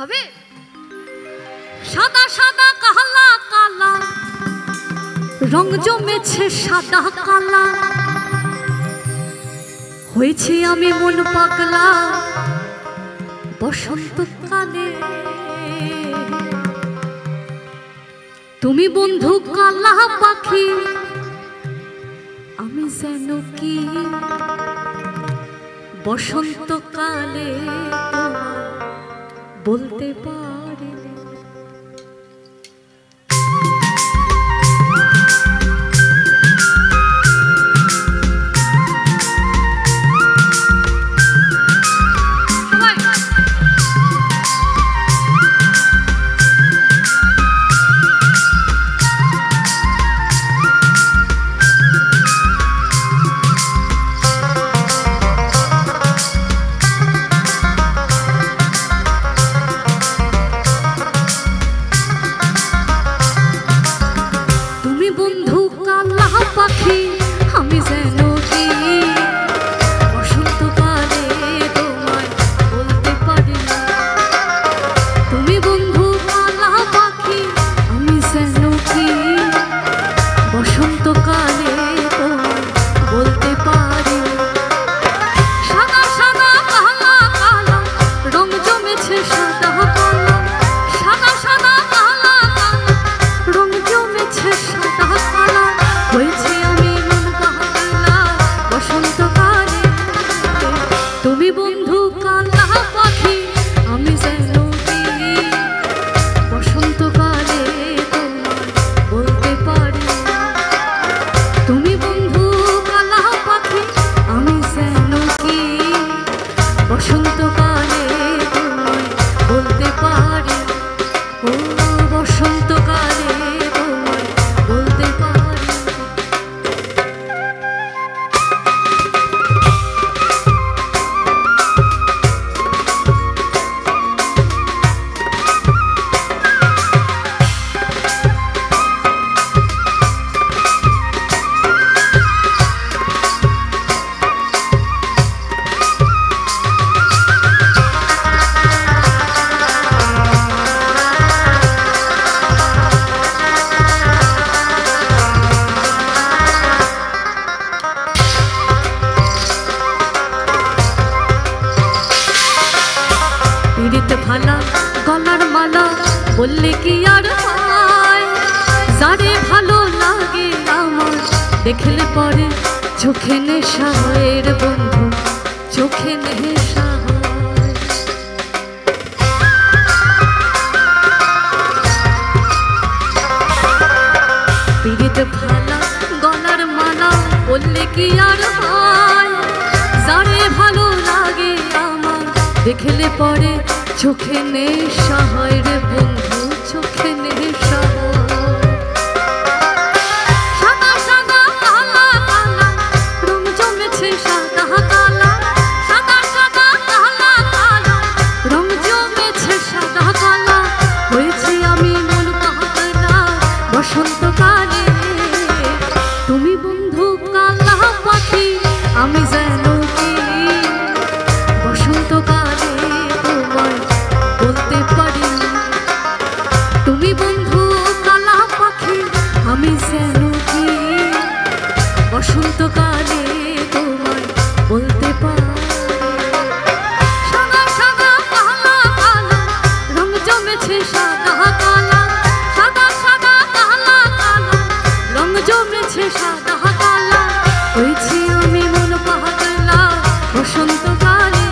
হবে সাদা সাদা কালা কালা রং জমেছে সাদা কালা হয়েছে আমি মন পাগলা বসন্তকালে তুমি বন্ধু কালা পাখি আমি যেন কি বসন্তকালে বলতে পারি বললে কি আর হয় যারে ভালো লাগে আমার দেখলে পরে চোখে নেশা হয় রে বন্ধু চোখে নেশা হয় পীড়িত ভালা গলার মালা বললে কি আর হয় যারে ভালো লাগে আমার দেখলে পরে চোখে নেশা হয় রে বন্ধু চোখে নেশা সাদা সাদা কালা কালা রং জমেছে সাদা কালা সাদা সাদা কালা কালা রং জমেছে সাদা কালা হয়েছে আমি মন পাগলা বসন্তকালে তুমি বন্ধু কালা পাখি আমি যেন কি বসন্তকালে বলতে পারি তুমি বন্ধু কালা পাখি আমি যেন কি বসন্তকালে তোমায় বলতে পারি সাদা সাদা কালা কালা রং জমেছে সাদা কালা সাদা সাদা কালা কালা রং জমেছে সাদা কালা হয়েছি আমি মন পাগলা বসন্তকালে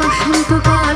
বসন্তকালে